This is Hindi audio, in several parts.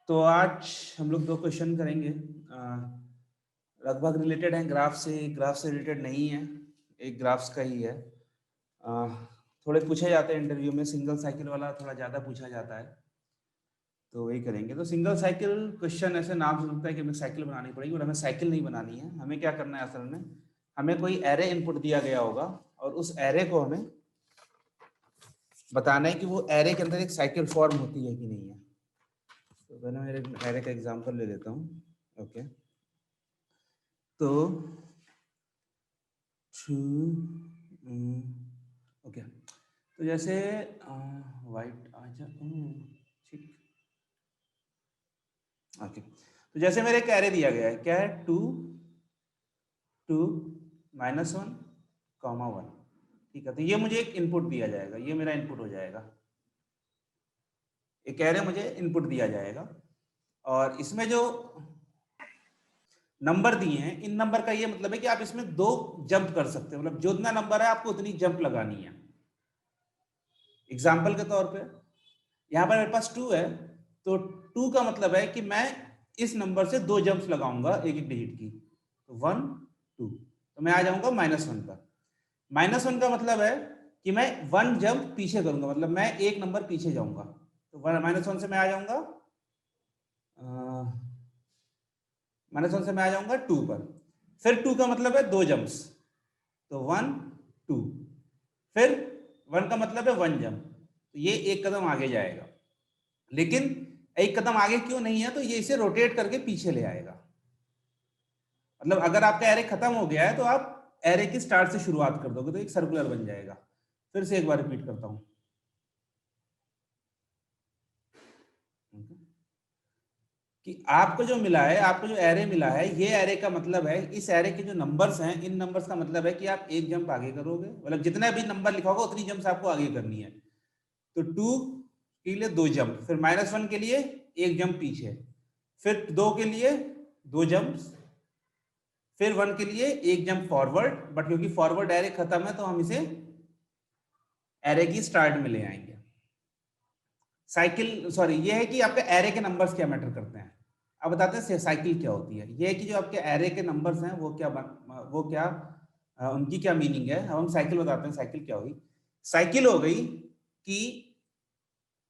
तो आज हम लोग 2 क्वेश्चन करेंगे। लगभग रिलेटेड हैं ग्राफ से रिलेटेड नहीं है, एक ग्राफ्स का ही है। थोड़े पूछे जाते हैं इंटरव्यू में, सिंगल साइकिल वाला थोड़ा ज़्यादा पूछा जाता है, तो वही करेंगे। तो सिंगल साइकिल क्वेश्चन ऐसे नाम से लगता है कि हमें साइकिल बनानी पड़ेगी, और हमें साइकिल नहीं बनानी है। हमें क्या करना है, असल में हमें कोई एरे इनपुट दिया गया होगा, और उस एरे को हमें बताना है कि वो एरे के अंदर एक साइकिल फॉर्म होती है कि नहीं है। तो पहले मैं एक एरे का एग्जांपल ले लेता हूँ। ओके, तो ओके, तो जैसे वाइट आ जा, ठीक। ओके, तो जैसे मेरे एक एरे दिया गया है, क्या है, 2 2 -1 1, ठीक है। तो ये मुझे एक इनपुट दिया जाएगा, ये मेरा इनपुट हो जाएगा। एक एरे मुझे इनपुट दिया जाएगा, और इसमें जो नंबर दिए हैं, इन नंबर का ये मतलब है कि आप इसमें 2 जंप कर सकते हो, मतलब जितना नंबर है आपको उतनी जंप लगानी है। एग्जाम्पल के तौर पे यहाँ पर मेरे पास 2 है, तो 2 का मतलब है कि मैं इस नंबर से 2 जंप्स लगाऊंगा एक एक डिजिट की, तो 1 2, तो मैं आ जाऊंगा -1 पर। -1 का मतलब है कि मैं 1 जंप पीछे करूंगा, मतलब मैं एक नंबर पीछे जाऊंगा। तो -1 से मैं आ जाऊंगा -1 से मैं आ जाऊंगा 2 पर। फिर 2 का मतलब है 2 जंप्स, तो 1 2, फिर 1 का मतलब है 1 जंप, तो ये एक कदम आगे जाएगा। लेकिन एक कदम आगे क्यों नहीं है, तो ये इसे रोटेट करके पीछे ले आएगा। मतलब अगर आपका एरे खत्म हो गया है तो आप एरे की स्टार्ट से शुरुआत कर दोगे, तो एक सर्कुलर बन जाएगा। फिर से एक बार रिपीट करता हूं, कि आपको जो मिला है, आपको जो एरे मिला है, ये एरे का मतलब है, इस एरे के जो नंबर्स हैं, इन नंबर्स का मतलब है कि आप एक जंप आगे करोगे, मतलब जितना भी नंबर लिखा होगा उतनी जंप्स आपको आगे करनी है। तो 2 के लिए 2 जंप, फिर -1 के लिए एक जंप पीछे, फिर 2 के लिए 2 जंप्स, फिर 1 के लिए एक जंप फॉरवर्ड, बट क्योंकि फॉरवर्ड एरे खत्म है तो हम इसे एरे की स्टार्ट में ले आएंगे। साइकिल, सॉरी, ये है कि आपके एरे के नंबर्स क्या मैटर करते हैं। अब बताते हैं साइकिल क्या होती है। ये है कि जो आपके एरे के नंबर्स हैं वो क्या उनकी क्या मीनिंग है। अब हम साइकिल बताते हैं, साइकिल क्या होगी। साइकिल हो गई कि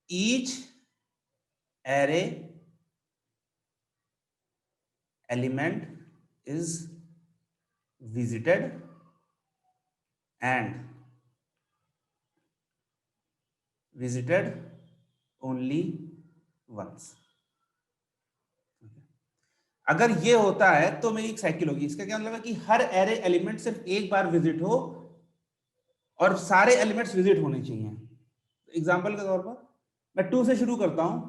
each array element is visited and visited only once। अगर ये होता है तो मेरी एक साइकिल होगी। इसका क्या मतलब है कि हर एरे एलिमेंट सिर्फ एक बार विजिट हो, और सारे एलिमेंट्स विजिट होने चाहिए। एग्जांपल के तौर पर मैं 2 से शुरू करता हूं,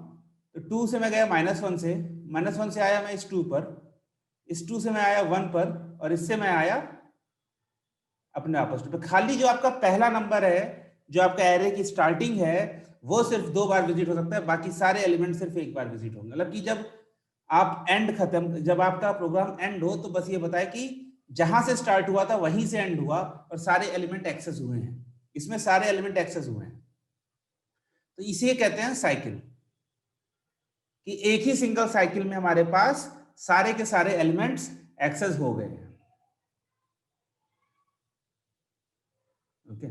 तो 2 से मैं गया -1 से, -1 से आया मैं इस 2 पर, इस 2 से मैं आया 1 पर, और इससे मैं आया अपने आपस में। खाली जो आपका पहला नंबर है, जो आपका एरे की स्टार्टिंग है, वो सिर्फ 2 बार विजिट हो सकता है, बाकी सारे एलिमेंट सिर्फ एक बार विजिट होंगे। मतलब कि जब आप जब आपका प्रोग्राम एंड हो, तो बस ये बताए कि जहां से स्टार्ट हुआ था वहीं से एंड हुआ, और सारे एलिमेंट एक्सेस हुए हैं। इसमें सारे एलिमेंट एक्सेस हुए हैं, तो इसे कहते हैं साइकिल। कि एक ही सिंगल साइकिल में हमारे पास सारे के सारे एलिमेंट्स एक्सेस हो गए हैं। ओके,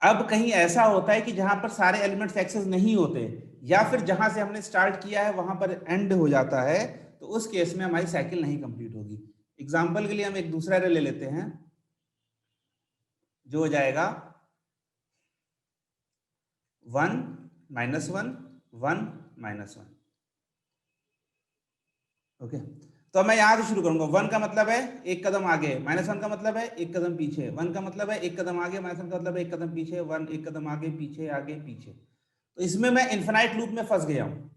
अब कहीं ऐसा होता है कि जहां पर सारे एलिमेंट्स एक्सेस नहीं होते, या फिर जहां से हमने स्टार्ट किया है वहां पर एंड हो जाता है, तो उस केस में हमारी साइकिल नहीं कंप्लीट होगी। एग्जांपल के लिए हम एक दूसरा एरे ले लेते हैं, जो हो जाएगा 1 -1 1 -1। ओके, तो मैं यहां से शुरू करूंगा। 1 का मतलब है एक कदम आगे, -1 का मतलब है एक कदम पीछे, 1 का मतलब है एक कदम आगे, -1 का मतलब है एक कदम पीछे, 1 एक कदम आगे पीछे आगे पीछे। तो इसमें मैं इन्फिनाइट लूप में फंस गया हूं,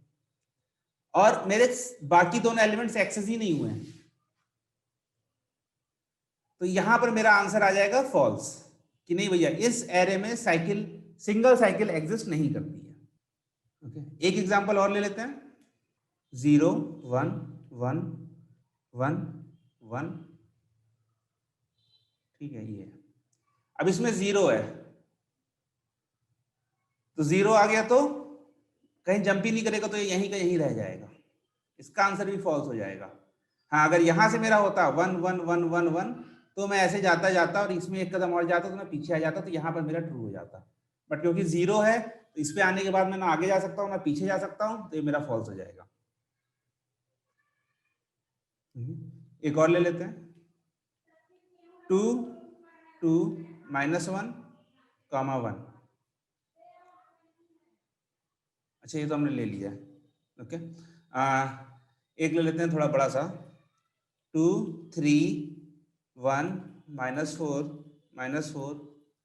और मेरे बाकी दोनों एलिमेंट्स एक्सेस ही नहीं हुए हैं। तो यहां पर मेरा आंसर आ जाएगा फॉल्स, कि नहीं भैया, इस एरे में साइकिल, सिंगल साइकिल एग्जिस्ट नहीं करती है। ओके, एक एग्जांपल और ले लेते हैं। 0 1 1 1 1, ठीक है, ये अब इसमें 0 है, तो 0 आ गया तो कहीं जंप ही नहीं करेगा तो ये यहीं का यहीं रह जाएगा, इसका आंसर भी फॉल्स हो जाएगा। हाँ, अगर यहाँ से मेरा होता 1 1 1 1 1 तो मैं ऐसे जाता जाता और इसमें एक कदम और जाता तो मैं पीछे आ जाता, तो यहाँ पर मेरा ट्रू हो जाता। बट क्योंकि 0 है तो इस पे आने के बाद मैं ना आगे जा सकता हूँ ना पीछे जा सकता हूँ, तो ये मेरा फॉल्स हो जाएगा। एक और ले लेते हैं, 2 2 -1, 1। अच्छा, ये तो हमने ले लिया है। ओके, एक ले लेते हैं थोड़ा बड़ा सा, 2 3 1 -4 -4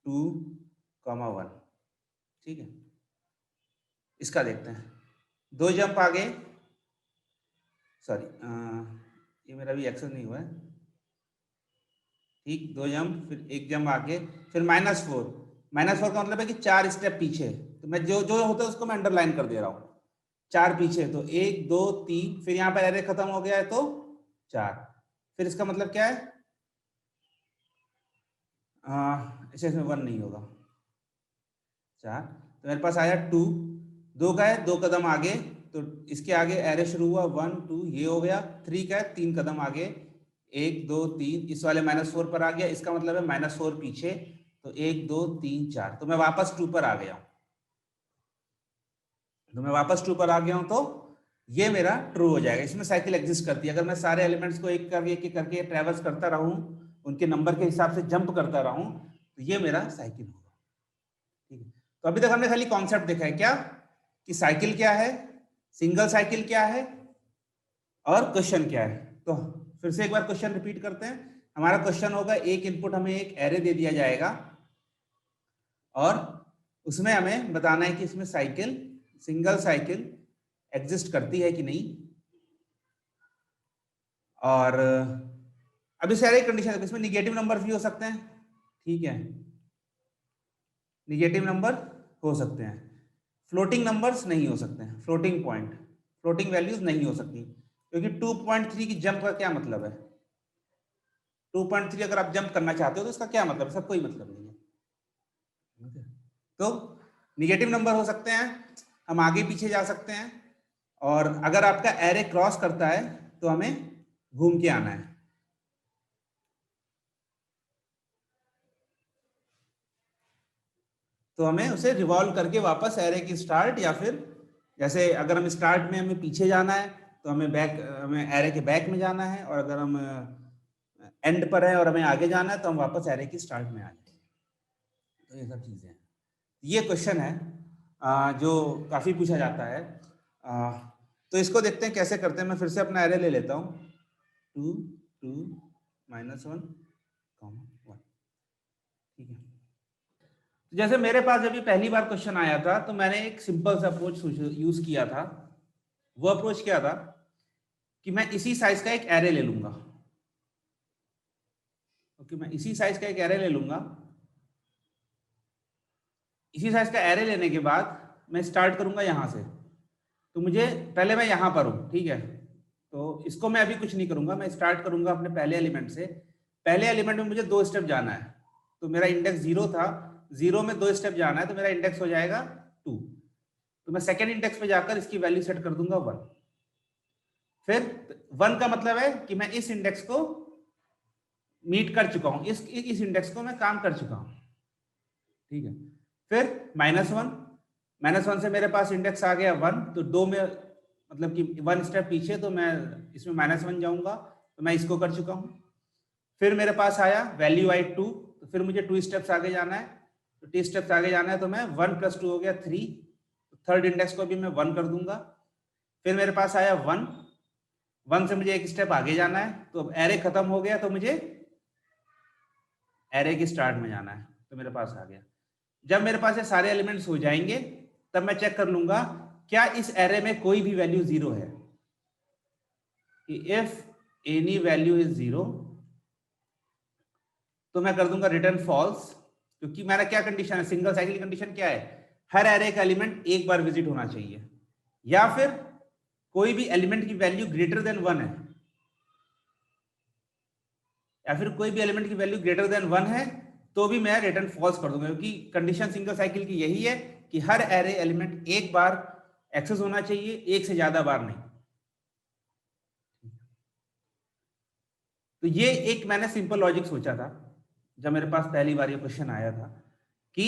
2, 1। ठीक है, इसका देखते हैं। 2 जंप आगे, सॉरी ये मेरा भी एक्सेस नहीं हुआ है। ठीक, 2 जंप, फिर 1 जंप आगे, फिर -4। -4 का मतलब है कि 4 स्टेप पीछे। तो मैं जो जो होता है उसको मैं अंडरलाइन कर दे रहा हूँ। 4 पीछे, तो 1 2 3, फिर यहाँ पर एरे खत्म हो गया है तो 4। फिर इसका मतलब क्या है, इसमें 1 नहीं होगा, 4। तो मेरे पास आया 2, 2 का है 2 कदम आगे, तो इसके आगे एरे शुरू हुआ 1 2, ये हो गया। 3 का है 3 कदम आगे, 1 2 3, इस वाले -4 पर आ गया, इसका मतलब है -4 पीछे, तो 1 2 3 4, तो मैं वापस 2 पर आ गया हूं। तो मैं वापस 2 पर आ गया हूं, तो ये मेरा ट्रू हो जाएगा। इसमें साइकिल एग्जिस्ट करती है। अगर मैं सारे एलिमेंट्स को एक करके ट्रेवर्स करता रहूं, उनके नंबर के हिसाब से जंप करता रहूं, तो ये मेरा साइकिल होगा। ठीक है, तो अभी तक हमने खाली कॉन्सेप्ट देखा है क्या, कि साइकिल क्या है, सिंगल साइकिल क्या है, और क्वेश्चन क्या है। तो फिर से एक बार क्वेश्चन रिपीट करते हैं। हमारा क्वेश्चन होगा, एक इनपुट हमें एक एरे दे दिया जाएगा और उसमें हमें बताना है कि इसमें साइकिल, सिंगल साइकिल एग्जिस्ट करती है कि नहीं। और अब इस सारे कंडीशन है, इसमें निगेटिव नंबर भी हो सकते हैं। ठीक है, निगेटिव नंबर हो सकते हैं, फ्लोटिंग नंबर्स नहीं हो सकते हैं, फ्लोटिंग पॉइंट, फ्लोटिंग वैल्यूज नहीं हो सकती, क्योंकि 2.3 की जंप का क्या मतलब है। 2.3 अगर आप जंप करना चाहते हो तो इसका क्या मतलब है, इसका कोई मतलब नहीं है। तो निगेटिव नंबर हो सकते हैं, हम आगे पीछे जा सकते हैं, और अगर आपका एरे क्रॉस करता है तो हमें घूम के आना है। तो हमें उसे रिवॉल्व करके वापस एरे की स्टार्ट, या फिर जैसे अगर हम स्टार्ट में हमें पीछे जाना है तो हमें एरे के बैक में जाना है, और अगर हम एंड पर है और हमें आगे जाना है तो हम वापस एरे की स्टार्ट में आ जाएंगे। तो ये सब चीजें हैं। ये क्वेश्चन है जो काफी पूछा जाता है। तो इसको देखते हैं कैसे करते हैं। मैं फिर से अपना एरे ले लेता हूँ, 2 2 -1, 1। ठीक है, तो जैसे मेरे पास जब ये पहली बार क्वेश्चन आया था तो मैंने एक सिंपल सा अप्रोच यूज किया था। वो अप्रोच क्या था कि मैं इसी साइज का एक एरे ले लूंगा। ओके, मैं इसी साइज का एक एरे ले लूंगा। इसी साइज का एरे लेने के बाद मैं स्टार्ट करूंगा यहां से। तो मुझे पहले मैं यहां पर हूं, ठीक है, तो इसको मैं अभी कुछ नहीं करूंगा, मैं स्टार्ट करूंगा अपने पहले एलिमेंट से। पहले एलिमेंट में मुझे 2 स्टेप जाना है, तो मेरा इंडेक्स 0 था, 0 में 2 स्टेप जाना है, तो मेरा इंडेक्स हो जाएगा 2। तो मैं सेकेंड इंडेक्स पे जाकर इसकी वैल्यू सेट कर दूंगा 1। फिर 1 का मतलब है कि मैं इस इंडेक्स को मीट कर चुका हूं, इस इंडेक्स को मैं काम कर चुका हूं। ठीक है, फिर -1 से मेरे पास इंडेक्स आ गया 1, तो 2 में मतलब कि 1 स्टेप पीछे, तो मैं इसमें -1 जाऊंगा, तो मैं इसको कर चुका हूं। फिर मेरे पास आया वैल्यू आई 2, तो फिर मुझे 2 स्टेप्स आगे जाना है, तो 2 स्टेप्स आगे जाना है, तो मैं 1 + 2 हो गया 3, तो थर्ड इंडेक्स को भी मैं 1 कर दूंगा। फिर मेरे पास आया 1 से मुझे एक स्टेप आगे जाना है, तो अब एरे खत्म हो गया, तो मुझे एरे की स्टार्ट में जाना है, तो मेरे पास आ गया। जब मेरे पास ये सारे एलिमेंट्स हो जाएंगे तब मैं चेक कर लूंगा क्या इस एरे में कोई भी वैल्यू 0 है। इफ एनी वैल्यू इज 0 तो मैं कर दूंगा रिटर्न फॉल्स, क्योंकि मेरा क्या कंडीशन है, सिंगल साइकिल कंडीशन क्या है, हर एरे का एलिमेंट एक बार विजिट होना चाहिए, या फिर कोई भी एलिमेंट की वैल्यू ग्रेटर देन 1 है, या फिर कोई भी एलिमेंट की वैल्यू ग्रेटर देन 1 है, तो भी मैं रिटर्न फॉल्स कर दूंगा, क्योंकि कंडीशन सिंगल साइकिल की यही है कि हर एरे एलिमेंट एक बार एक्सेस होना चाहिए, एक से ज्यादा बार नहीं। तो ये एक मैंने सिंपल लॉजिक सोचा था जब मेरे पास पहली बार ये क्वेश्चन आया था कि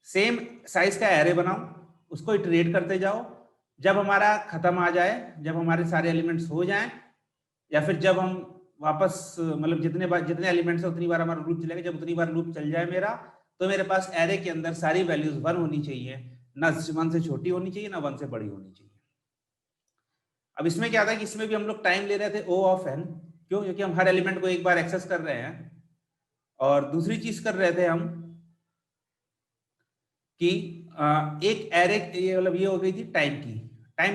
सेम साइज का एरे बनाओ, उसको इटरेट करते जाओ, जब हमारा खत्म आ जाए, जब हमारे सारे एलिमेंट्स हो जाएं, या फिर जब हम वापस मतलब जितने एलिमेंट्स है उतनी बार हमारा लूप चलेगा, जब उतनी बार लूप चल जाए मेरा, तो मेरे पास एरे के अंदर सारी वैल्यूज 1 होनी चाहिए, ना 1 से छोटी होनी चाहिए, ना 1 से बड़ी होनी चाहिए। अब इसमें क्या था कि इसमें भी हम लोग टाइम ले रहे थे O ऑफ n, क्यों? क्योंकि हम हर एलिमेंट को एक बार एक्सेस कर रहे हैं। और दूसरी चीज कर रहे थे हम कि एक एरे, ये मतलब ये हो गई थी टाइम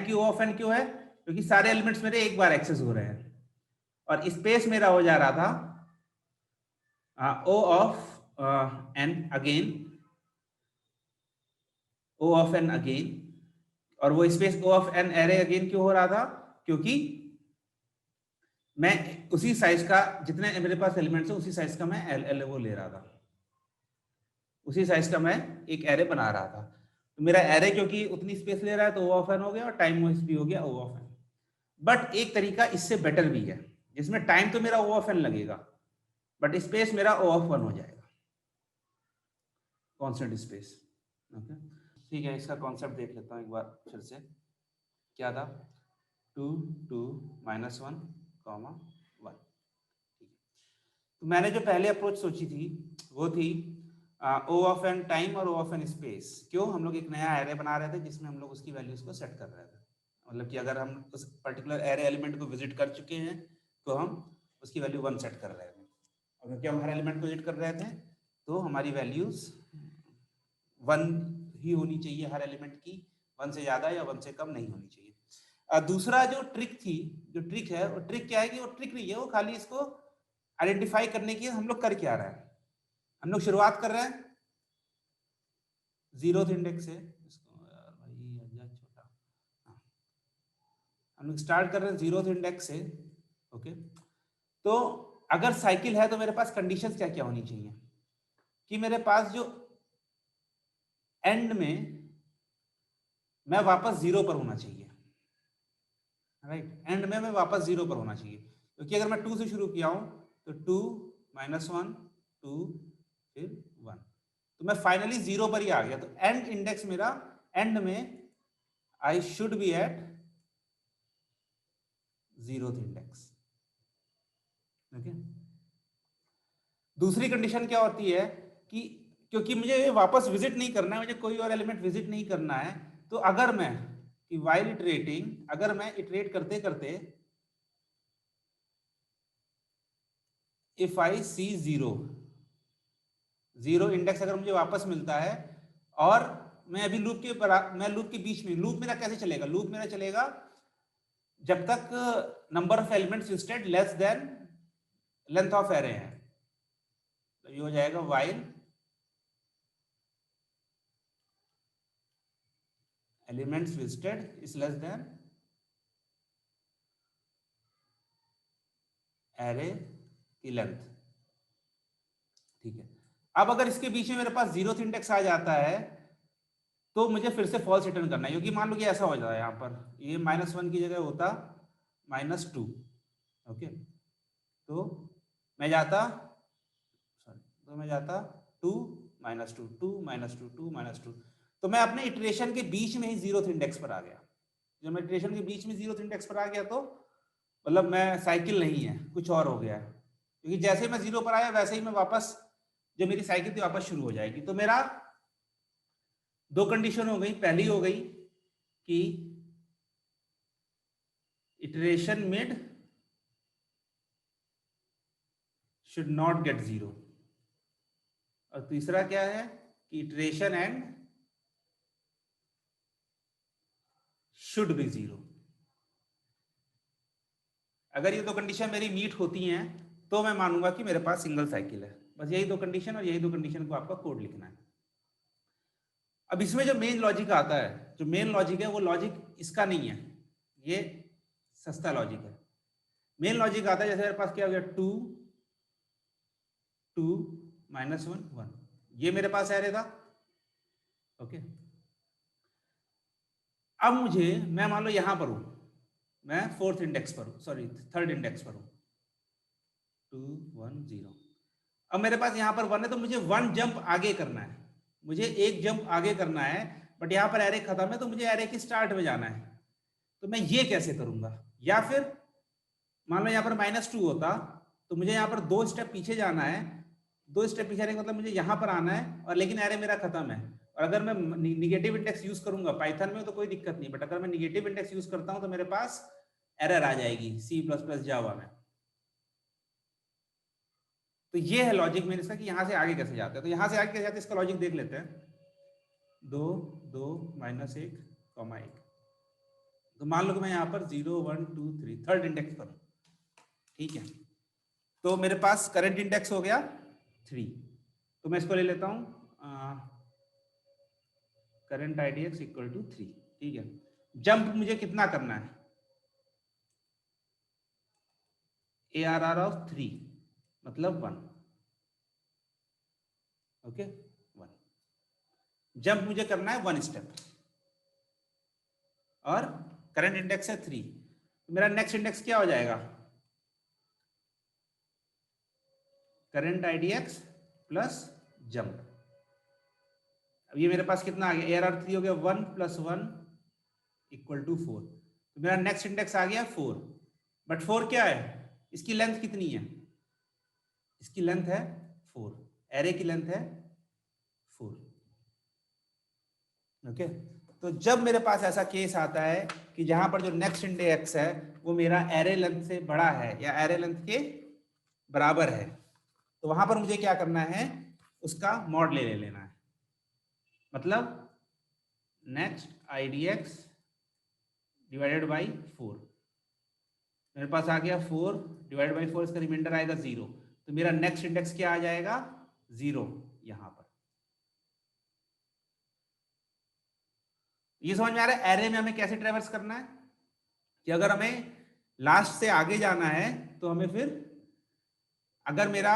की O ऑफ n क्यों है? क्योंकि सारे एलिमेंट्स मेरे एक बार एक्सेस हो रहे हैं, और स्पेस मेरा हो जा रहा था O of n again, O of n again. और वो space O of n array again क्यों हो रहा था? क्योंकि मैं उसी साइज का, जितने मेरे पास एलिमेंट्स है उसी साइज का मैं वो ले रहा था, उसी साइज का मैं एक एरे बना रहा था। तो मेरा एरे क्योंकि उतनी स्पेस ले रहा है तो O ऑफ n हो गया, और टाइम वाइज भी हो गया O ऑफ n। बट एक तरीका इससे बेटर भी है, जिसमें टाइम तो मेरा O ऑफ n लगेगा, बट स्पेस मेरा O ऑफ 1 हो जाएगा, कॉन्स्टेंट स्पेस। ओके, ठीक है, इसका कॉन्सेप्ट देख लेता हूँ एक बार फिर से। क्या था? 2 2 -1, 1। तो मैंने जो पहले अप्रोच सोची थी वो थी O ऑफ n टाइम और O ऑफ n स्पेस। क्यों? हम लोग एक नया एरे बना रहे थे जिसमें हम लोग उसकी वैल्यूज को सेट कर रहे थे। मतलब कि अगर हम उस पर्टिकुलर एरे एलिमेंट को विजिट कर चुके हैं तो हम उसकी वैल्यू 1 सेट कर रहे थे, और क्योंकि हम हर एलिमेंट को विजिट कर रहे थे तो हमारी वैल्यूज 1 ही होनी चाहिए हर एलिमेंट की, 1 से ज्यादा या 1 से कम नहीं होनी चाहिए। दूसरा जो ट्रिक है, वो ट्रिक क्या है कि वो ट्रिक नहीं है, वो खाली इसको आइडेंटिफाई करने की हम लोग कर क्या रहे हैं। हम लोग शुरुआत कर रहे हैं 0th इंडेक्स से, इसको यार भाई छोटा, हाँ, हम लोग स्टार्ट कर रहे हैं 0th इंडेक्स से। ओके, तो अगर साइकिल है तो मेरे पास कंडीशंस क्या क्या होनी चाहिए कि मेरे पास जो एंड में मैं वापस 0 पर होना चाहिए, राइट? एंड में मैं वापस 0 पर होना चाहिए, क्योंकि अगर मैं 2 से शुरू किया हूं तो 2 -1 2 फिर 1, तो मैं फाइनली 0 पर ही आ गया। तो एंड इंडेक्स मेरा, एंड में I should be at 0th index. Okay, दूसरी कंडीशन क्या होती है कि क्योंकि मुझे वापस विजिट नहीं करना है, मुझे कोई और एलिमेंट विजिट नहीं करना है, तो अगर मैं कि वाइल इटरेटिंग, अगर मैं इटरेट करते करते इफ आई सी 0 इंडेक्स अगर मुझे वापस मिलता है, और मैं अभी मैं लूप के बीच में, लूप मेरा कैसे चलेगा? लूप मेरा चलेगा जब तक number of elements instead less than length of array है। तो ये हो जाएगा while elements visited is less than array की लेंथ। ठीक है, अब अगर इसके बीच में मेरे पास 0th इंडेक्स आ जाता है तो मुझे फिर से फॉल्स रिटर्न करना है, क्योंकि मान लो कि ऐसा हो जाए, यहाँ पर ये -1 की जगह होता -2। ओके, तो मैं जाता, सॉरी, तो मैं जाता 2 -2 2 -2 2 -2, तो मैं अपने इटरेशन के बीच में ही 0th इंडेक्स पर आ गया। जब मैं इटरेशन के बीच में 0th इंडेक्स पर आ गया तो मतलब मैं साइकिल नहीं है, कुछ और हो गया, क्योंकि जैसे मैं 0 पर आया वैसे ही मैं वापस, जो मेरी साइकिल थी वापस शुरू हो जाएगी। तो मेरा दो कंडीशन हो गई। पहली हो गई कि iteration mid should not gate 0, और तीसरा क्या है कि इटरेशन एंड शुड बी 0। अगर ये दो कंडीशन मेरी मीट होती हैं तो मैं मानूंगा कि मेरे पास सिंगल साइकिल है। बस यही दो कंडीशन, और यही दो कंडीशन को आपका कोड लिखना है। अब इसमें जो मेन लॉजिक आता है, जो मेन लॉजिक है वो लॉजिक इसका नहीं है, ये सस्ता लॉजिक है। मेन लॉजिक आता है जैसे मेरे पास क्या हो गया 2 2 -1 1, ये मेरे पास एरे था। ओके, अब मुझे, मैं मान लो यहां पर हूं, मैं फोर्थ इंडेक्स पर हूं, सॉरी थर्ड इंडेक्स पर हूं, 2 1 0। अब मेरे पास यहाँ पर 1 है, तो मुझे 1 जंप आगे करना है, मुझे एक जंप आगे करना है, बट यहाँ पर एरे खत्म है, तो मुझे एरे की स्टार्ट में जाना है। तो मैं ये कैसे करूंगा? या फिर मान लो यहाँ पर -2 होता, तो मुझे यहाँ पर 2 स्टेप पीछे जाना है, 2 स्टेप पीछे जाने का मतलब मुझे यहाँ पर आना है, और लेकिन एरे मेरा खत्म है। और अगर मैं निगेटिव इंडेक्स यूज करूंगा पाइथन में तो कोई दिक्कत नहीं, बट अगर मैं निगेटिव इंडेक्स यूज करता हूं तो मेरे पास एरर आ जाएगी C++ जावा में। तो ये है लॉजिक मेरे इसका कि यहां से आगे कैसे जाते हैं। तो यहां से आगे कैसे जाते हैं इसका लॉजिक देख लेते हैं। 2 2 -1 कॉमा 1। तो मान लो कि मैं यहाँ पर 0 1 2 3 थर्ड इंडेक्स पर हूं, ठीक है। तो मेरे पास करंट इंडेक्स हो गया 3, तो मैं इसको ले लेता हूं करंट IDX इक्वल टू 3, ठीक है। जंप मुझे कितना करना है? ARR ऑफ 3 मतलब 1, ओके 1 जंप मुझे करना है 1 स्टेप, और करंट इंडेक्स है 3, तो मेरा नेक्स्ट इंडेक्स क्या हो जाएगा? Current IDX plus jump. अब ये मेरे पास कितना आ गया? ARR 3 हो गया 1 + 1 इक्वल टू 4, तो मेरा नेक्स्ट इंडेक्स आ गया 4। बट 4 क्या है? इसकी लेंथ कितनी है? इसकी लेंथ है 4, एरे की लेंथ है 4, ओके। तो जब मेरे पास ऐसा केस आता है कि जहां पर जो नेक्स्ट इंडेक्स है वो मेरा एरे लेंथ से बड़ा है या एरे लेंथ के बराबर है, तो वहां पर मुझे क्या करना है? उसका मॉड ले लेना है। मतलब नेक्स्ट IDX डिवाइडेड बाई 4, मेरे पास आ गया 4 डिवाइड बाई 4, इसका रिमाइंडर आएगा 0, तो मेरा नेक्स्ट इंडेक्स क्या आ जाएगा? 0 यहां पर। ये समझ में आ रहा है एरे में हमें कैसे ट्रेवर्स करना है? कि अगर हमें लास्ट से आगे जाना है तो हमें फिर, अगर मेरा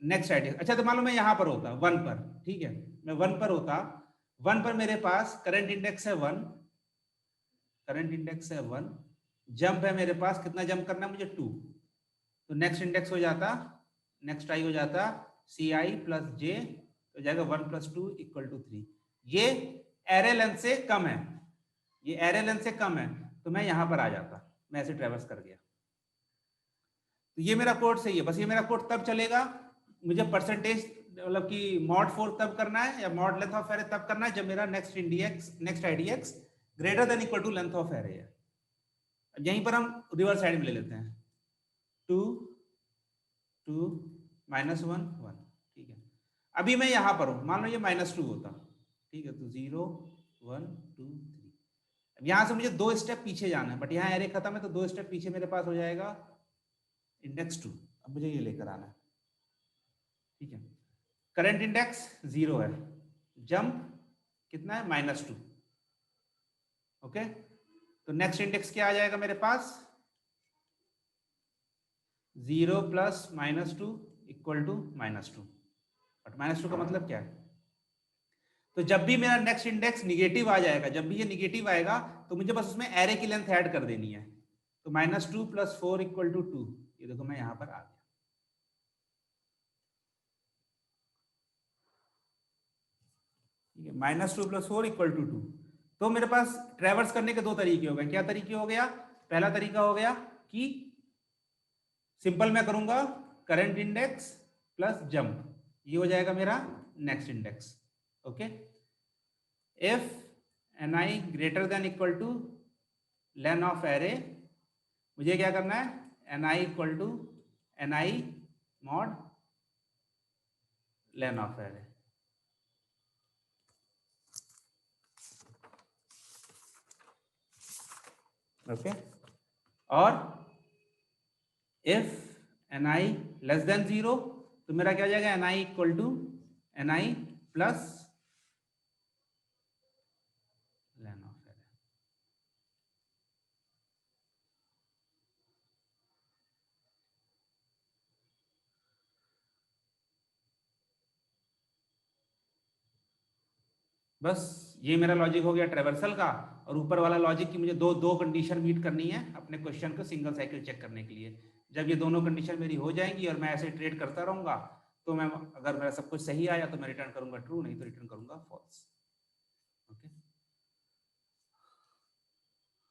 नेक्स्ट आइडिया, अच्छा तो मान लो मैं यहां पर होता 1 पर, ठीक है, मैं 1 पर होता, 1 पर मेरे पास करंट इंडेक्स है 1, करंट इंडेक्स है 1, जंप है मेरे पास, कितना जंप करना है मुझे? 2, तो नेक्स्ट इंडेक्स हो जाता, नेक्स्ट आई हो जाता CI + J, तो जाएगा 1 + 2 इक्वल टू 3। ये एरे लेंथ से कम है, ये एरे लेंथ से कम है, तो मैं यहां पर आ जाता, मैं ऐसे ट्रेवर्स कर गया। तो ये मेरा कोड सही है, बस ये मेरा कोड तब चलेगा, मुझे परसेंटेज मतलब कि mod 4 तब करना है या mod लेंथ ऑफ एरे तब करना है जब मेरा next IDX greater than equal to length of array है। यहीं पर हम रिवर्स साइड में ले लेते हैं, 2 2 -1 1, ठीक है। अभी मैं यहां पर हूं, मान लो ये -2 होता, ठीक है, तो 0 1 2 3। अब यहां से मुझे 2 स्टेप पीछे जाना है, बट यहाँ एरे खत्म है, तो 2 स्टेप पीछे मेरे पास हो जाएगा इंडेक्स 2। अब मुझे ये लेकर आना है, ठीक है। करंट इंडेक्स 0 है, जंप कितना है? -2, ओके। तो नेक्स्ट इंडेक्स क्या आ जाएगा मेरे पास? 0 + -2 इक्वल टू -2, बट -2 का मतलब क्या है? तो जब भी मेरा नेक्स्ट इंडेक्स निगेटिव आ जाएगा, जब भी ये निगेटिव आएगा, तो मुझे बस उसमें एरे की लेंथ ऐड कर देनी है। तो -2 + 4 इक्वल टू 2, ये देखो मैं यहां पर आ गया, ठीक है। -2 + 4 इक्वल टू 2। तो मेरे पास ट्रेवर्स करने के दो तरीके हो गए। क्या तरीके हो गया? पहला तरीका हो गया कि सिंपल मैं करूंगा करंट इंडेक्स प्लस जंप, ये हो जाएगा मेरा next index, okay. If ni greater than equal to len of array, मुझे क्या करना है? ni equal to ni mod len of array, okay. और इफ ni लेस देन 0, तो मेरा क्या हो जाएगा? ni equal to ni plus len of array. बस ये मेरा लॉजिक हो गया ट्रेवर्सल का, और ऊपर वाला लॉजिक की मुझे दो कंडीशन मीट करनी है अपने क्वेश्चन को सिंगल साइकिल चेक करने के लिए। जब ये दोनों कंडीशन मेरी हो जाएंगी और मैं ऐसे ट्रेड करता रहूंगा, तो मैं अगर मेरा सब कुछ सही आया तो मैं रिटर्न करूंगा ट्रू, नहीं तो रिटर्न करूंगा फॉल्स।